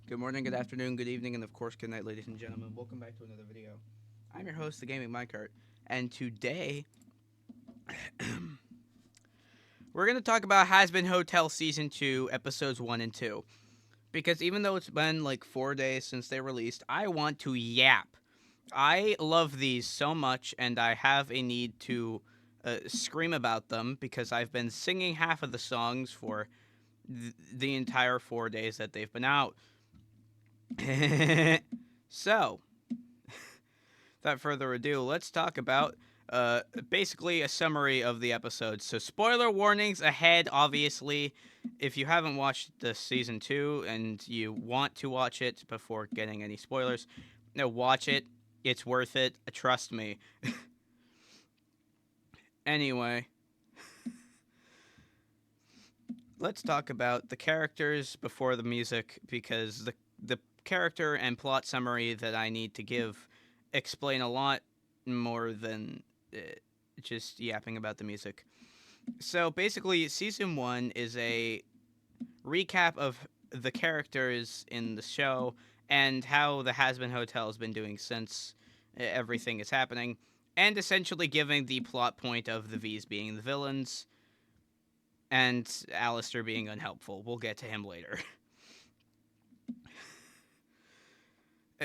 Good morning, good afternoon, good evening, and of course, good night, ladies and gentlemen. Welcome back to another video. I'm your host, the Gaming Minecart, and today we're going to talk about Hazbin Hotel Season 2, Episodes 1 and 2. Because even though it's been like 4 days since they released, I want to yap. I love these so much, and I have a need to scream about them because I've been singing half of the songs for the entire 4 days that they've been out. So, without further ado, let's talk about basically a summary of the episode. So, spoiler warnings ahead, obviously. If you haven't watched the season 2 and you want to watch it before getting any spoilers, no, watch it. It's worth it. Trust me. Anyway, let's talk about the characters before the music because the character and plot summary that I need to give explain a lot more than just yapping about the music. So basically, season 1 is a recap of the characters in the show and how the Hazbin Hotel has been doing since everything is happening, and essentially giving the plot point of the V's being the villains and Alistair being unhelpful. We'll get to him later.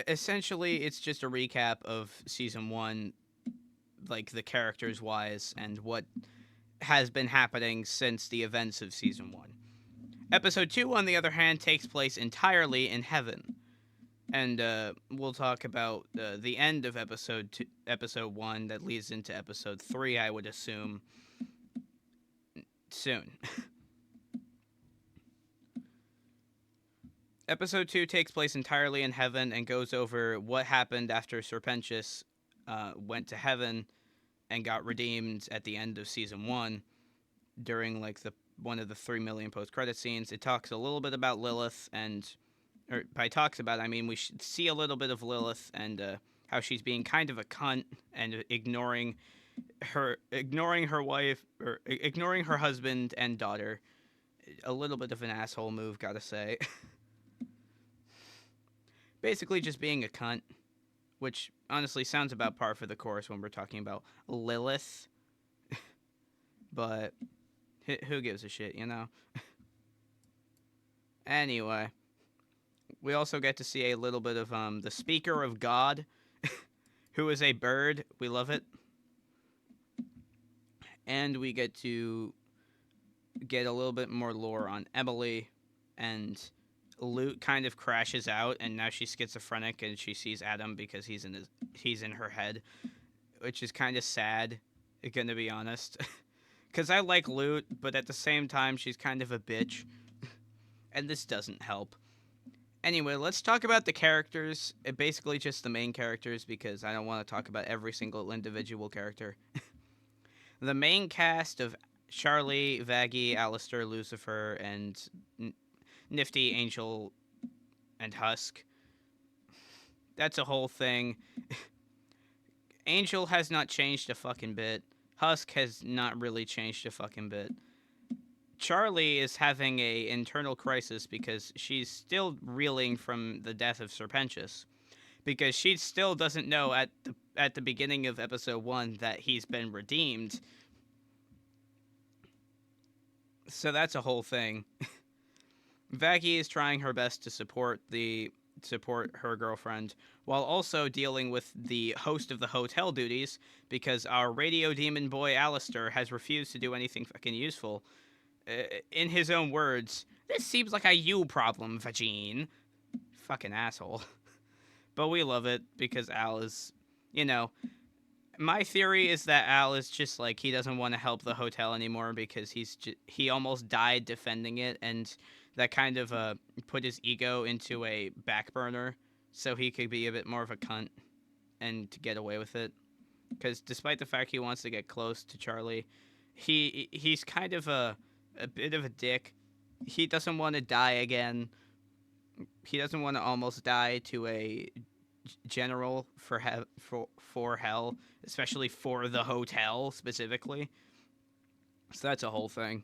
Essentially, it's just a recap of season 1, like the characters wise, and what has been happening since the events of season 1. Episode 2, on the other hand, takes place entirely in heaven. And we'll talk about the end of episode 1 that leads into episode 3, I would assume, soon. Episode 2 takes place entirely in heaven and goes over what happened after Serpentius went to heaven and got redeemed at the end of season 1 during like one of the 3 million post-credit scenes. It talks a little bit about Lilith, and by talks about, I mean we should see a little bit of Lilith and how she's being kind of a cunt and ignoring her wife, or ignoring her husband and daughter. A little bit of an asshole move, gotta say. Basically just being a cunt, which honestly sounds about par for the course when we're talking about Lilith. But who gives a shit, you know? Anyway, we also get to see a little bit of the Speaker of God, who is a bird. We love it. And we get to get a little bit more lore on Emily, and Lute kind of crashes out, and now she's schizophrenic, and she sees Adam because he's in her head, which is kind of sad, gonna be honest. Because I like Lute, but at the same time, she's kind of a bitch, and this doesn't help. Anyway, let's talk about the characters, basically just the main characters, because I don't want to talk about every single individual character. The main cast of Charlie, Vaggie, Alistair, Lucifer, and Nifty, Angel, and Husk. That's a whole thing. Angel has not changed a fucking bit. Husk has not really changed a fucking bit. Charlie is having a internal crisis because she's still reeling from the death of Serpentius. Because she still doesn't know at the beginning of episode 1 that he's been redeemed. So that's a whole thing. Vaggie is trying her best to support her girlfriend while also dealing with the host of the hotel duties because our radio demon boy Alistair has refused to do anything fucking useful. In his own words, this seems like a you problem, Vagine. Fucking asshole. But we love it because Al is, my theory is that Al is just like, he doesn't want to help the hotel anymore because he almost died defending it, and that kind of put his ego into a back burner so he could be a bit more of a cunt and to get away with it. Because despite the fact he wants to get close to Charlie, he's kind of a bit of a dick. He doesn't want to die again. He doesn't want to almost die to a general for hell, especially for the hotel specifically. So that's a whole thing.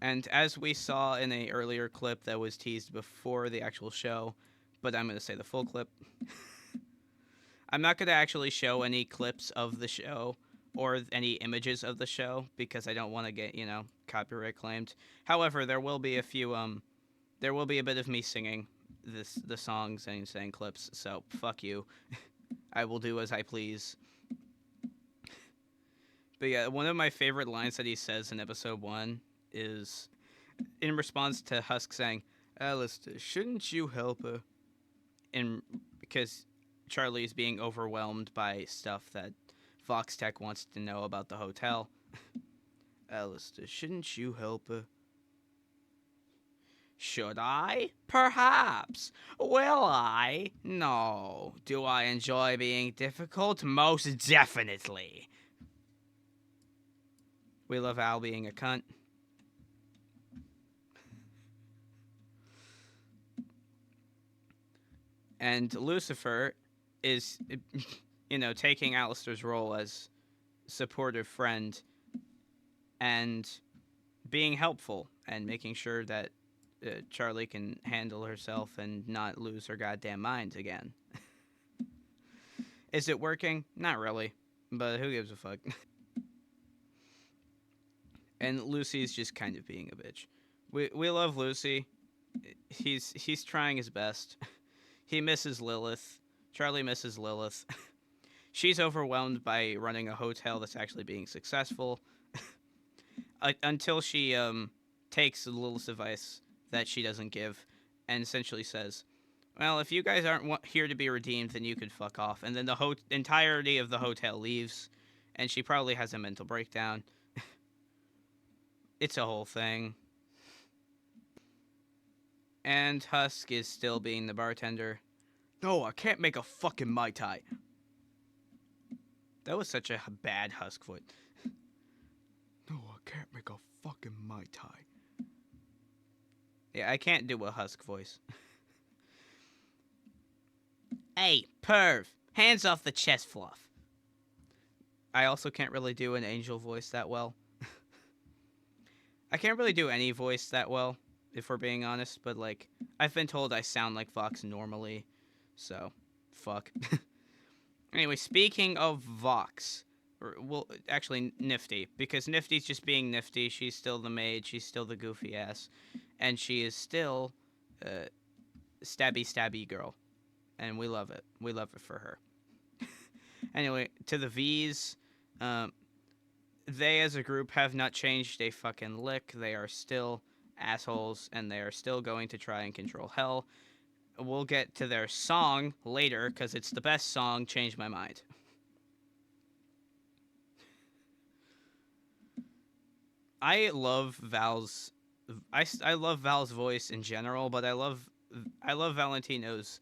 And as we saw in a earlier clip that was teased before the actual show, but I'm going to say the full clip. I'm not going to actually show any clips of the show or any images of the show because I don't want to get, copyright claimed. However, there will be a few there will be a bit of me singing the songs and saying clips, so fuck you. I will do as I please. But yeah, one of my favorite lines that he says in episode 1 is in response to Husk saying, "Alistair, shouldn't you help her?" And because Charlie is being overwhelmed by stuff that Vox Tech wants to know about the hotel. "Alistair, shouldn't you help her?" "Should I? Perhaps. Will I? No. Do I enjoy being difficult? Most definitely." We love Al being a cunt. And Lucifer is, taking Alistair's role as supportive friend and being helpful and making sure that Charlie can handle herself and not lose her goddamn mind again. Is it working? Not really, but who gives a fuck? And Lucy's just kind of being a bitch. We love Lucy. He's trying his best. He misses Lilith. Charlie misses Lilith. She's overwhelmed by running a hotel that's actually being successful. Until she takes Lilith's advice that she doesn't give and essentially says, "Well, if you guys aren't here to be redeemed, then you could fuck off." And then the entirety of the hotel leaves, and she probably has a mental breakdown. It's a whole thing. And Husk is still being the bartender. "No, I can't make a fucking Mai Tai." That was such a bad Husk foot. "No, I can't make a fucking Mai Tai." Yeah, I can't do a Husk voice. "Hey, perv, hands off the chest fluff." I also can't really do an angel voice that well. I can't really do any voice that well, if we're being honest, but, I've been told I sound like Vox normally, so, fuck. Anyway, speaking of Vox, well, actually, Nifty, because Nifty's just being Nifty. She's still the maid, she's still the goofy ass, and she is still stabby girl, and we love it. We love it for her. Anyway, to the V's, they as a group have not changed a fucking lick. They are still assholes, and they are still going to try and control hell. We'll get to their song later, because it's the best song, Change My Mind. I love Val's... I love Val's voice in general, but I love Valentino's,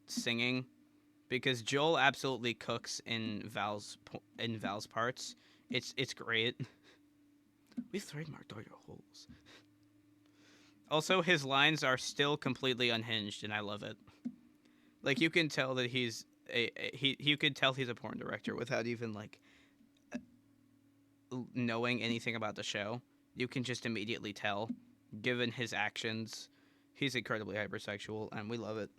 singing, because Joel absolutely cooks in Val's parts. It's great. We've trademarked all your holes. Also, his lines are still completely unhinged, and I love it. You can tell that he's you could tell he's a porn director without even knowing anything about the show. You can just immediately tell, given his actions. He's incredibly hypersexual, and we love it.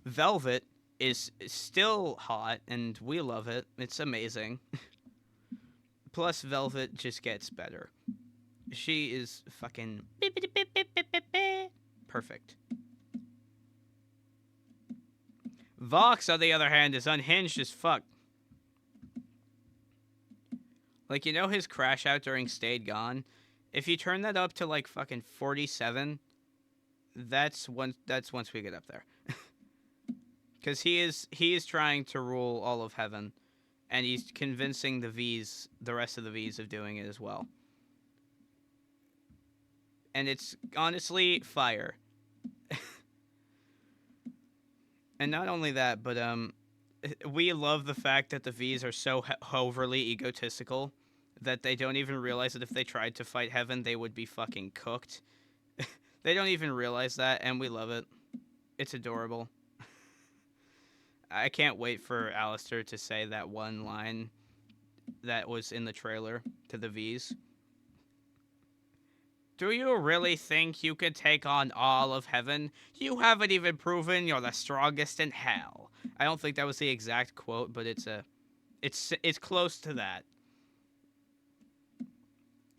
Velvet is still hot, and we love it. It's amazing. Plus, Velvet just gets better. She is fucking perfect. Vox, on the other hand, is unhinged as fuck. His crash out during Stayed Gone? If you turn that up to, fucking 47, that's once we get up there. Because he is trying to rule all of heaven, and he's convincing the rest of the V's of doing it as well. And it's honestly fire. And not only that, but we love the fact that the V's are so overly egotistical that they don't even realize that if they tried to fight heaven, they would be fucking cooked. They don't even realize that, and we love it. It's adorable. I can't wait for Alistair to say that one line that was in the trailer to the V's. Do you really think you could take on all of heaven? You haven't even proven you're the strongest in hell. I don't think that was the exact quote, but it's close to that.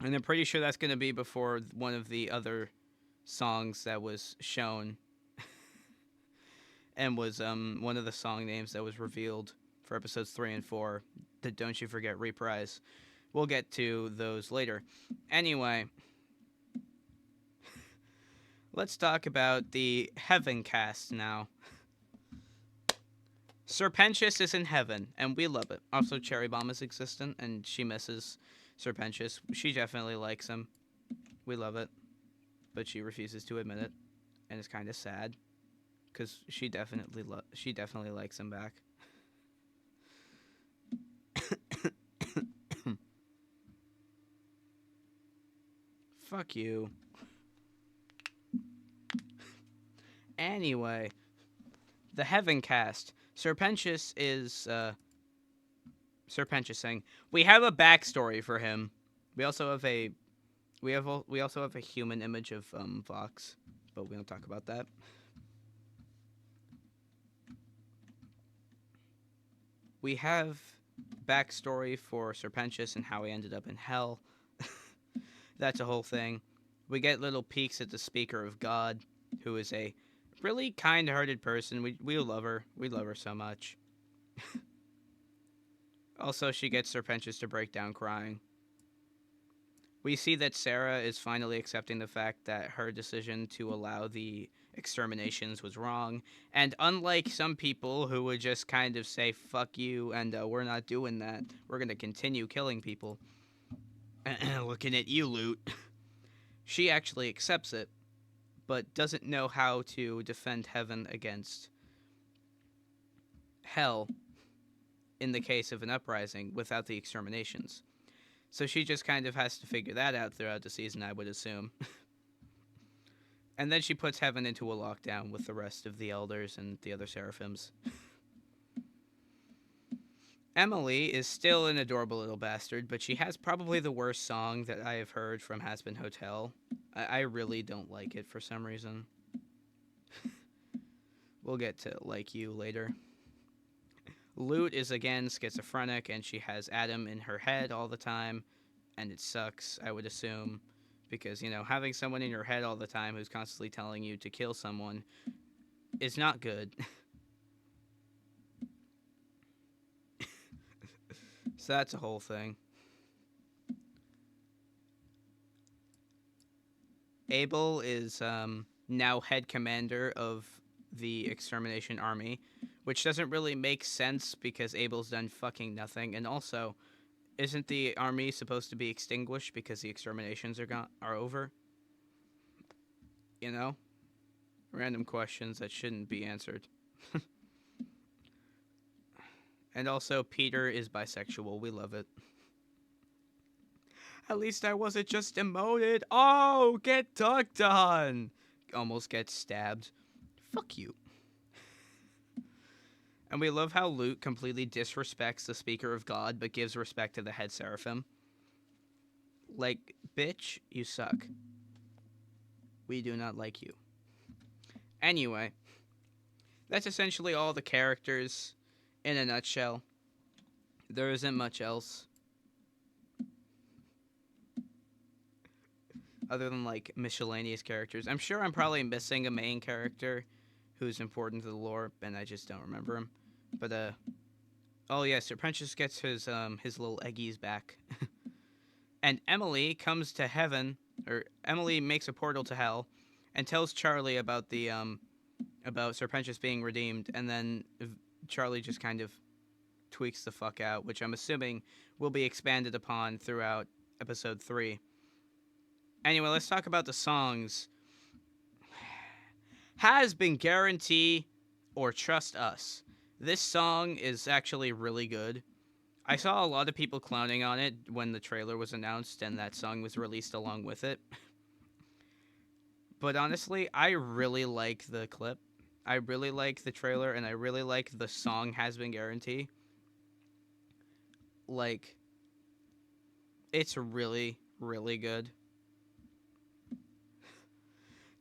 And I'm pretty sure that's going to be before one of the other songs that was shown and was one of the song names that was revealed for episodes 3 and 4, the Don't You Forget reprise. We'll get to those later. Anyway, let's talk about the Heaven cast now. Serpentious is in heaven, and we love it. Also, Cherry Bomb is existent, and she misses Serpentious. She definitely likes him. We love it, but she refuses to admit it, and it's kind of sad, because she definitely likes him back. Fuck you. Anyway, the Heaven cast. Serpentious is Serpenticing. We have a backstory for him. We also have a human image of Vox, but we don't talk about that. We have backstory for Serpentious and how he ended up in hell. That's a whole thing. We get little peeks at the Speaker of God, who is a really kind-hearted person. We love her. We love her so much. Also, she gets Serpentious to break down crying. We see that Sarah is finally accepting the fact that her decision to allow the exterminations was wrong. And unlike some people who would just kind of say, fuck you, and we're not doing that, we're going to continue killing people. Looking at you, Loot. She actually accepts it, but doesn't know how to defend heaven against hell in the case of an uprising without the exterminations. So she just kind of has to figure that out throughout the season, I would assume. And then she puts heaven into a lockdown with the rest of the elders and the other seraphims. Emily is still an adorable little bastard, but she has probably the worst song that I have heard from Hazbin Hotel. I really don't like it for some reason. We'll get to Like You later. Loot is again schizophrenic, and she has Adam in her head all the time, and it sucks, I would assume, because, you know, having someone in your head all the time who's constantly telling you to kill someone is not good. So that's a whole thing. Abel is now head commander of the extermination army, which doesn't really make sense because Abel's done fucking nothing. And also, isn't the army supposed to be extinguished because the exterminations are over? You know? Random questions that shouldn't be answered. And also, Peter is bisexual. We love it. At least I wasn't just demoted. Oh, get dunked on. Almost gets stabbed. Fuck you. And we love how Luke completely disrespects the Speaker of God, but gives respect to the head seraphim. Like, bitch, you suck. We do not like you. Anyway, that's essentially all the characters in a nutshell. There isn't much else. Other than, like, miscellaneous characters. I'm sure I'm probably missing a main character who's important to the lore, and I just don't remember him. But, oh yeah, Serpentious gets his little eggies back. And Emily comes to heaven, or Emily makes a portal to hell, and tells Charlie about the, about Serpentious being redeemed, and then Charlie just kind of tweaks the fuck out, which I'm assuming will be expanded upon throughout episode 3. Anyway, let's talk about the songs. Hazbin Guarantee or Trust Us. This song is actually really good. I saw a lot of people clowning on it when the trailer was announced and that song was released along with it. But honestly, I really like the clip. I really like the trailer, and I really like the song Hazbin Guarantee. Like, it's really, really good.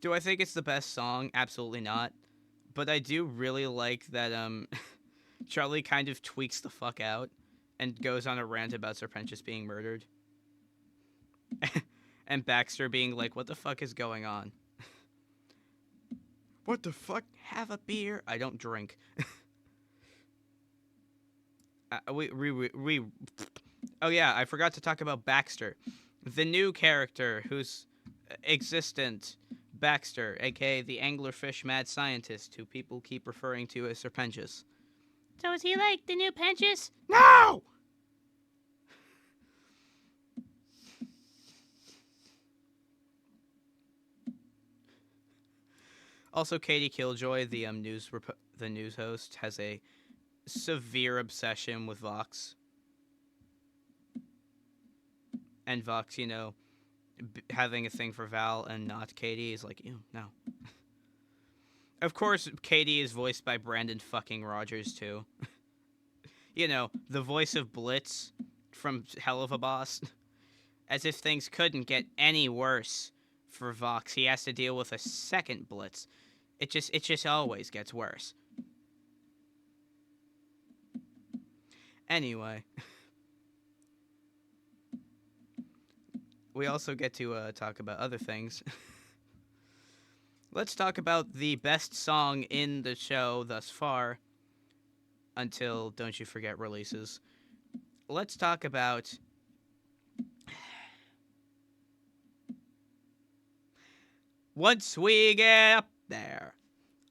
Do I think it's the best song? Absolutely not. But I do really like that Charlie kind of tweaks the fuck out and goes on a rant about Serpentius being murdered. And Baxter being like, what the fuck is going on? What the fuck? Have a beer? I don't drink. Oh yeah, I forgot to talk about Baxter. The new character who's existent. Baxter, aka the anglerfish mad scientist who people keep referring to as Serpentius. So is he like the new Pentious? No! Also, Katie Killjoy, the news host, has a severe obsession with Vox. And Vox, having a thing for Val and not Katie is like, ew, no. Of course, Katie is voiced by Brandon fucking Rogers, too. The voice of Blitz from Hell of a Boss. As if things couldn't get any worse for Vox. He has to deal with a second Blitz. It just always gets worse. Anyway. We also get to talk about other things. Let's talk about the best song in the show thus far, until Don't You Forget releases. Let's talk about Once We Get Up There.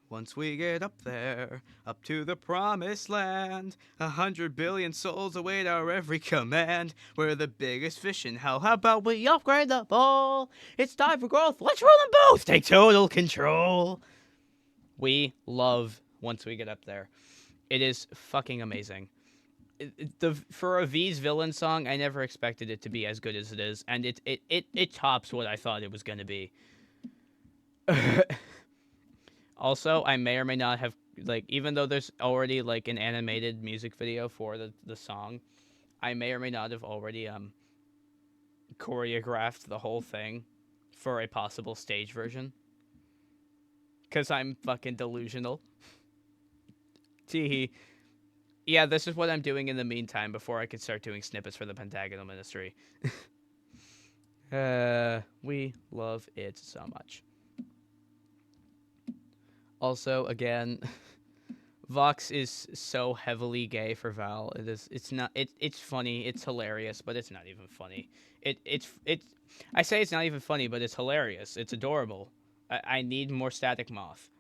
Once we get up there, up to the promised land, 100 billion souls await our every command. We're the biggest fish in hell. How about we upgrade the bowl? It's time for growth. Let's rule them both. Take total control. We love Once We Get Up There. It is fucking amazing. For a V's villain song, I never expected it to be as good as it is, and it tops what I thought it was going to be. Also, I may or may not have, even though there's already, an animated music video for the song, I may or may not have already, choreographed the whole thing for a possible stage version. Because I'm fucking delusional. Teehee. Yeah, this is what I'm doing in the meantime before I can start doing snippets for the Pentagonal Ministry. We love it so much. Also, again, Vox is so heavily gay for Val. It's funny, it's hilarious, but it's not even funny. I say it's not even funny, but it's hilarious. It's adorable. I need more Static Moth.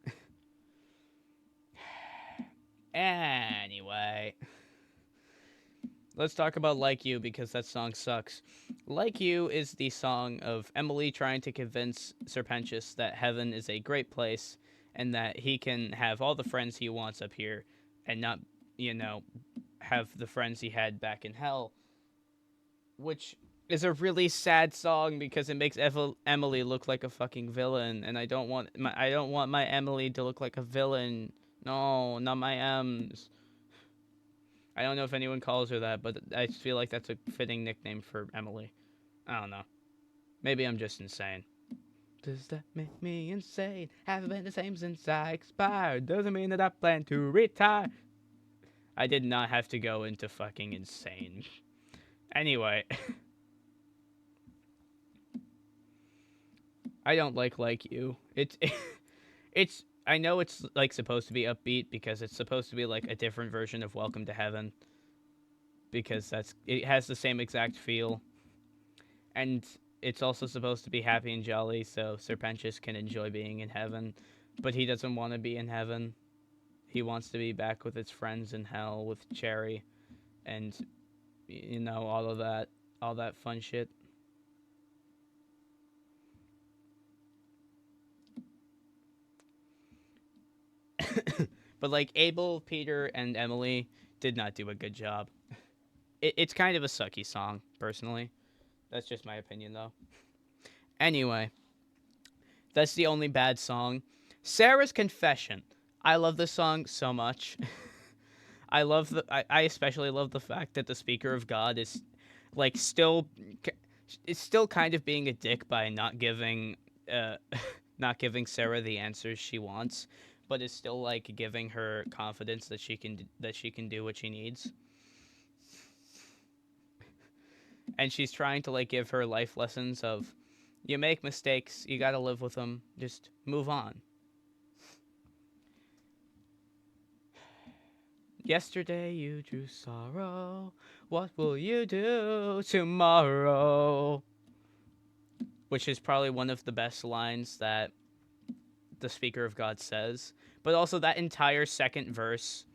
Anyway, let's talk about Like You, because that song sucks. Like You is the song of Emily trying to convince Serpentius that heaven is a great place and that he can have all the friends he wants up here and not, have the friends he had back in hell. Which is a really sad song because it makes Emily look like a fucking villain, and I don't want my Emily to look like a villain. No, not my M's. I don't know if anyone calls her that, but I feel like that's a fitting nickname for Emily. I don't know. Maybe I'm just insane. Does that make me insane? Haven't been the same since I expired. Doesn't mean that I plan to retire. I did not have to go into fucking insane. Anyway. I don't like You. It's I know it's supposed to be upbeat because it's supposed to be a different version of Welcome to Heaven. Because it has the same exact feel. And it's also supposed to be happy and jolly, so Serpentius can enjoy being in heaven, but he doesn't want to be in heaven. He wants to be back with his friends in hell with Cherry, and all that fun shit. But Abel, Peter, and Emily did not do a good job. It's kind of a sucky song, personally. That's just my opinion, though. Anyway, that's the only bad song. Sarah's Confession. I love this song so much. I especially love the fact that the Speaker of God is still kind of being a dick by not giving not giving Sarah the answers she wants, but is still like giving her confidence that she can do what she needs. And she's trying to like give her life lessons of, you make mistakes, you got to live with them, just move on. Yesterday you drew sorrow, what will you do tomorrow? Which is probably one of the best lines that the Speaker of God says. But also that entire second verse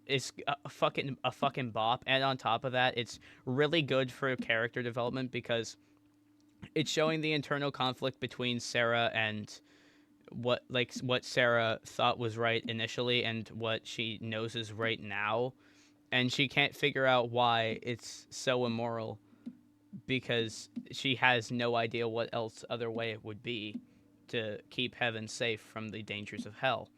is a fucking bop, and on top of that, it's really good for character development because it's showing the internal conflict between Sarah and what Sarah thought was right initially and what she knows is right now, and she can't figure out why it's so immoral because she has no idea what else other way it would be to keep heaven safe from the dangers of hell.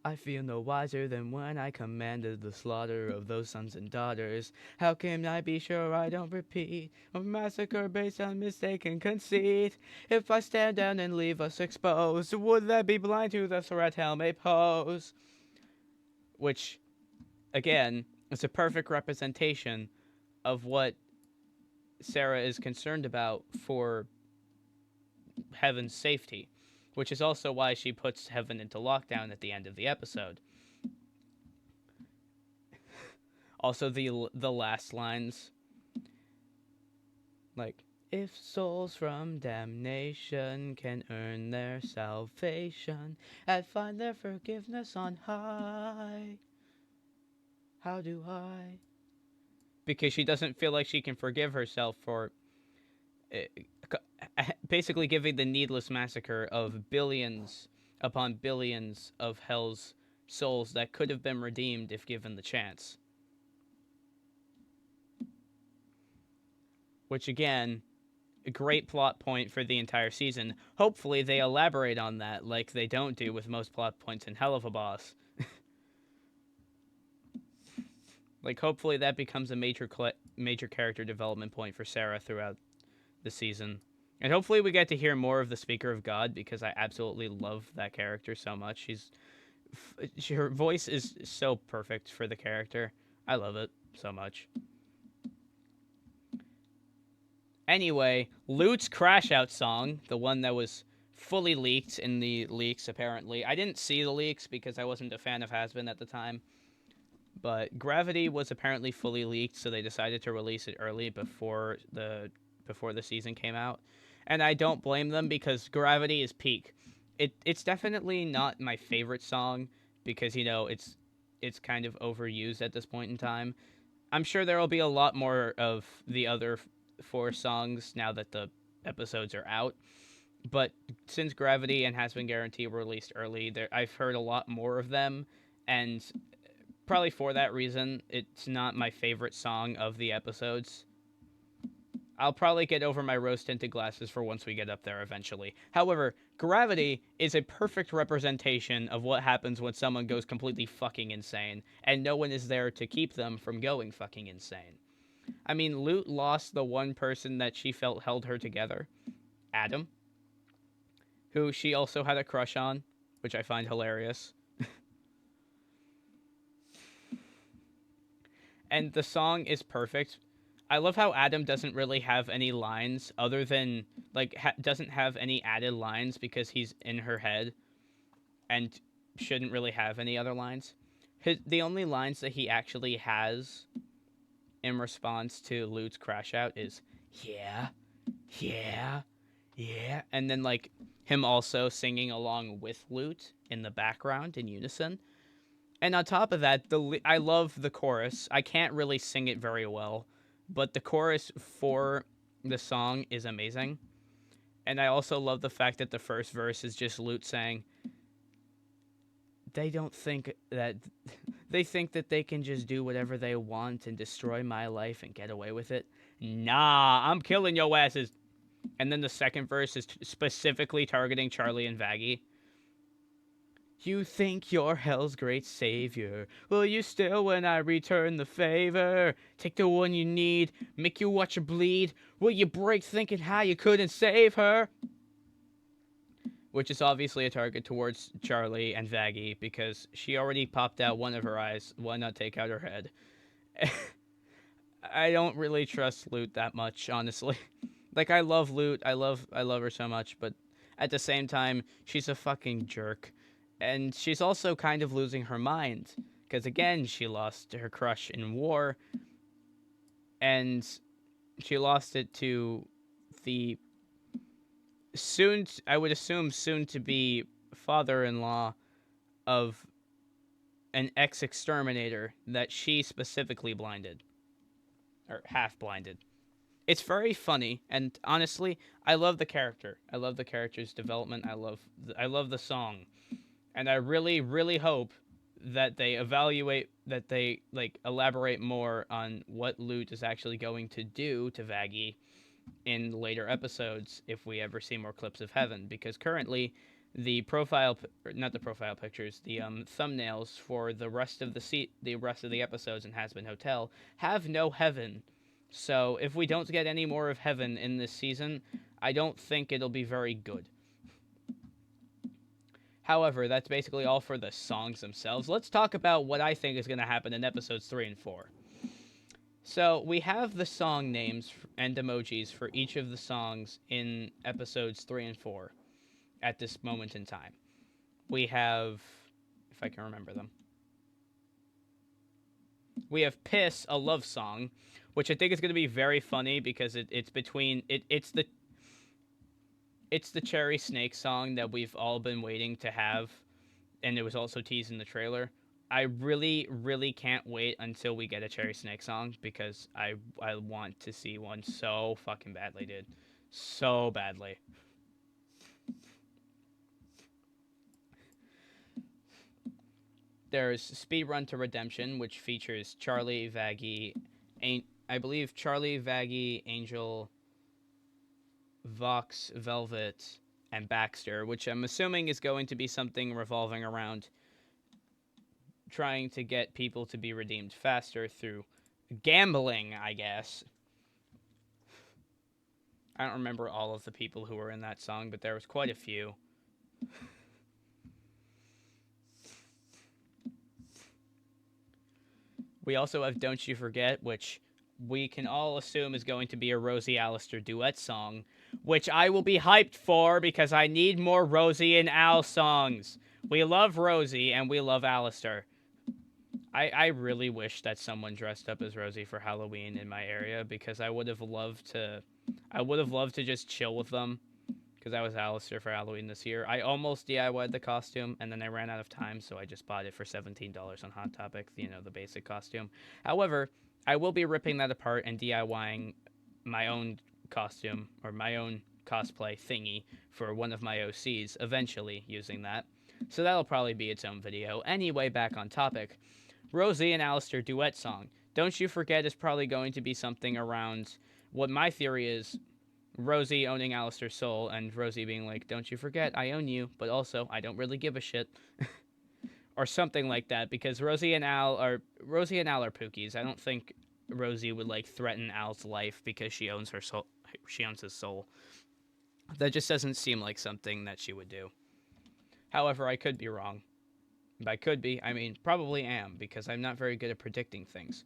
I feel no wiser than when I commanded the slaughter of those sons and daughters. How can I be sure I don't repeat a massacre based on mistaken conceit? If I stand down and leave us exposed, would that be blind to the threat hell may pose? Which, again, is a perfect representation of what Sarah is concerned about for heaven's safety, which is also why she puts heaven into lockdown at the end of the episode. Also, the last lines, like, if souls from damnation can earn their salvation and find their forgiveness on high, how do I? Because she doesn't feel like she can forgive herself for basically giving the needless massacre of billions upon billions of hell's souls that could have been redeemed if given the chance. Which, again, a great plot point for the entire season. Hopefully they elaborate on that like they don't do with most plot points in Hell of a Boss. Like, hopefully that becomes a major character development point for Sarah throughout the season. And hopefully we get to hear more of the Speaker of God because I absolutely love that character so much. Her voice is so perfect for the character. I love it so much. Anyway, Lute's Crash Out song, the one that was fully leaked in the leaks apparently. I didn't see the leaks because I wasn't a fan of Hazbin at the time. But Gravity was apparently fully leaked, so they decided to release it early before the season came out. And I don't blame them because Gravity is peak. It's definitely not my favorite song because, you know, it's kind of overused at this point in time. I'm sure there will be a lot more of the other 4 songs now that the episodes are out. But since Gravity and Has Been Guaranteed were released early, I've heard a lot more of them, and probably for that reason, it's not my favorite song of the episodes. I'll probably get over my rose-tinted glasses for once we get up there eventually. However, Gravity is a perfect representation of what happens when someone goes completely fucking insane, and no one is there to keep them from going fucking insane. I mean, Lute lost the one person that she felt held her together, Adam, who she also had a crush on, which I find hilarious. And the song is perfect. I love how Adam doesn't really have any lines other than, like, doesn't have any added lines because he's in her head and shouldn't really have any other lines. The only lines that he actually has in response to Lute's Crash Out is, yeah, yeah, yeah. And then, like, him also singing along with Lute in the background in unison. And on top of that, I love the chorus. I can't really sing it very well, but the chorus for the song is amazing. And I also love the fact that the first verse is just Lute saying, they think that they can just do whatever they want and destroy my life and get away with it. Nah, I'm killing your asses. And then the second verse is specifically targeting Charlie and Vaggie. You think you're hell's great savior. Will you still when I return the favor? Take the one you need, make you watch her bleed. Will you break thinking how you couldn't save her? Which is obviously a target towards Charlie and Vaggie because she already popped out one of her eyes. Why not take out her head? I don't really trust Lute that much, honestly. Like, I love Lute. I love her so much, but at the same time, she's a fucking jerk. And she's also kind of losing her mind. Because, again, she lost her crush in war. And she lost it to the I would assume, soon to be father-in-law of an ex-exterminator that she specifically blinded. Or half blinded. It's very funny, and honestly, I love the character. I love the character's development. I love the song, and I really, really hope that they elaborate more on what Lute is actually going to do to Vaggie in later episodes if we ever see more clips of Heaven. Because currently, the not the profile pictures, the thumbnails for the rest of the episodes in Hazbin Hotel have no Heaven. So if we don't get any more of Heaven in this season, I don't think it'll be very good. However, that's basically all for the songs themselves. Let's talk about what I think is going to happen in episodes 3 and 4. So we have the song names and emojis for each of the songs in episodes 3 and 4 at this moment in time. We have, if I can remember them, we have Piss, a love song, which I think is going to be very funny because it's the Cherry Snake song that we've all been waiting to have, and it was also teased in the trailer. I really, really can't wait until we get a Cherry Snake song because I want to see one so fucking badly, dude. So badly. There's Speedrun to Redemption, which features Charlie, Vaggie, I believe Charlie, Vaggie, Angel, Vox, Velvet, and Baxter, which I'm assuming is going to be something revolving around trying to get people to be redeemed faster through gambling, I guess. I don't remember all of the people who were in that song, but there was quite a few. We also have Don't You Forget, which we can all assume is going to be a Rosie Alistair duet song, which I will be hyped for because I need more Rosie and Al songs. We love Rosie and we love Alistair. I really wish that someone dressed up as Rosie for Halloween in my area because I would have loved to just chill with them because I was Alistair for Halloween this year. I almost DIY'd the costume, and then I ran out of time, so I just bought it for $17 on Hot Topic, the basic costume. However, I will be ripping that apart and DIYing my own costume, or my own cosplay thingy, for one of my OCs, eventually using that. So that'll probably be its own video. Anyway, back on topic. Rosie and Alistair duet song. Don't You Forget is probably going to be something around what my theory is, Rosie owning Alistair's soul, and Rosie being like, don't you forget, I own you, but also, I don't really give a shit. Or something like that, because Rosie and Al are pookies. I don't think Rosie would, threaten Al's life because she owns her soul. She owns his soul. That just doesn't seem like something that she would do. However, I could be wrong. By could be, I mean probably am, because I'm not very good at predicting things.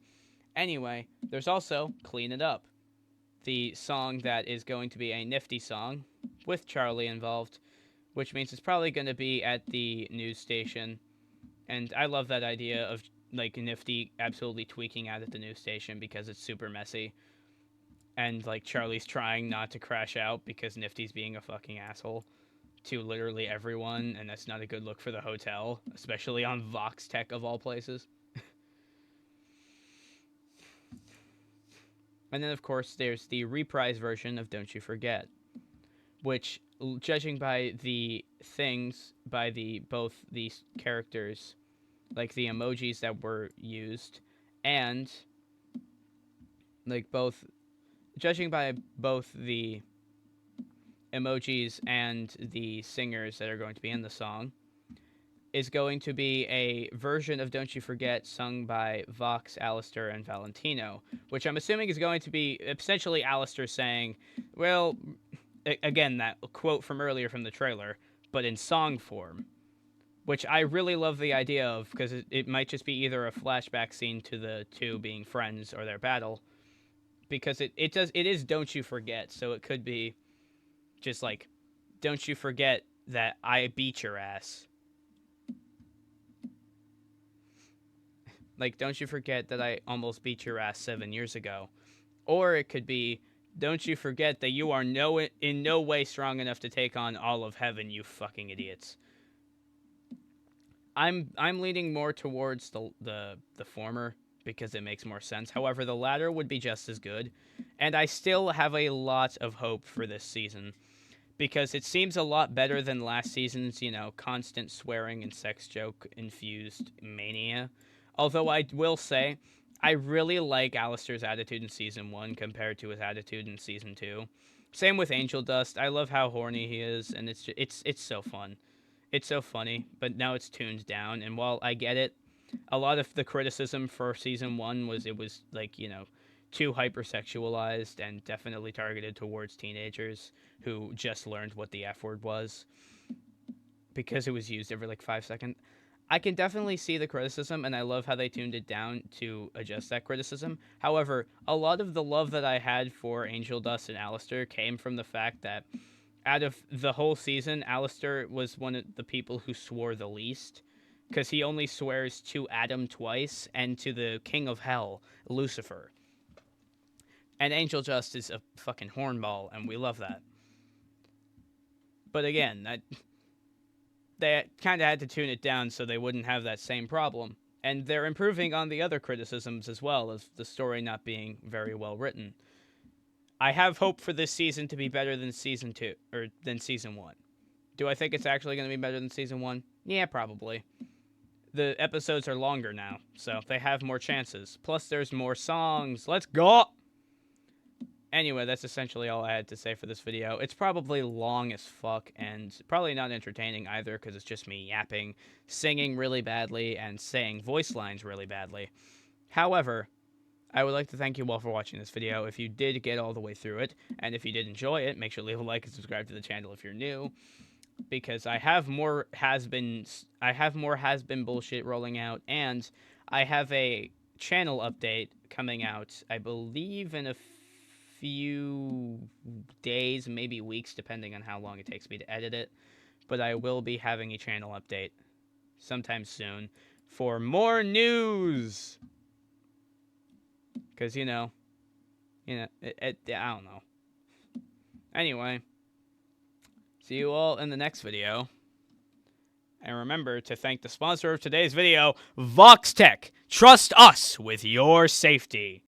Anyway, there's also Clean It Up, the song that is going to be a Nifty song with Charlie involved, which means it's probably going to be at the news station. And I love that idea of Nifty absolutely tweaking out at the news station because it's super messy. And Charlie's trying not to crash out because Nifty's being a fucking asshole to literally everyone, and that's not a good look for the hotel, especially on Vox Tech of all places. And then, of course, there's the reprise version of Don't You Forget, which, judging by the things, by both these characters, the emojis that were used, and, judging by both the emojis and the singers that are going to be in the song, is going to be a version of Don't You Forget sung by Vox, Alistair, and Valentino, which I'm assuming is going to be essentially Alistair saying, well, again, that quote from earlier from the trailer, but in song form, which I really love the idea of, because it might just be either a flashback scene to the two being friends or their battle, because it is Don't You Forget, so it could be just like, don't you forget that I beat your ass. Like, don't you forget that I almost beat your ass 7 years ago. Or it could be, don't you forget that you are in no way strong enough to take on all of heaven, you fucking idiots. I'm leaning more towards the former because it makes more sense. However, the latter would be just as good. And I still have a lot of hope for this season, because it seems a lot better than last season's, constant swearing and sex joke infused mania. Although I will say, I really like Alistair's attitude in season 1 compared to his attitude in season 2. Same with Angel Dust. I love how horny he is, and it's so fun. It's so funny, but now it's tuned down. And while I get it, a lot of the criticism for season 1 was it was like, too hypersexualized and definitely targeted towards teenagers who just learned what the F word was because it was used every like 5 seconds. I can definitely see the criticism, and I love how they tuned it down to adjust that criticism. However, a lot of the love that I had for Angel Dust and Alistair came from the fact that out of the whole season, Alistair was one of the people who swore the least, because he only swears to Adam twice and to the King of Hell, Lucifer. And Angel Dust is a fucking hornball, and we love that. But again, they kind of had to tune it down so they wouldn't have that same problem. And they're improving on the other criticisms as well, as the story not being very well written. I have hope for this season to be better than season 2, or than season 1. Do I think it's actually going to be better than season 1? Yeah, probably. The episodes are longer now, so they have more chances. Plus, there's more songs. Let's go! Anyway, that's essentially all I had to say for this video. It's probably long as fuck, and probably not entertaining either, because it's just me yapping, singing really badly, and saying voice lines really badly. However, I would like to thank you all for watching this video. If you did get all the way through it, and if you did enjoy it, make sure to leave a like and subscribe to the channel if you're new, because I have more Hazbin bullshit rolling out, and I have a channel update coming out, I believe in a few days, maybe weeks, depending on how long it takes me to edit it. But I will be having a channel update sometime soon for more news. Because, I don't know. Anyway, see you all in the next video. And remember to thank the sponsor of today's video, VoxTech. Trust us with your safety.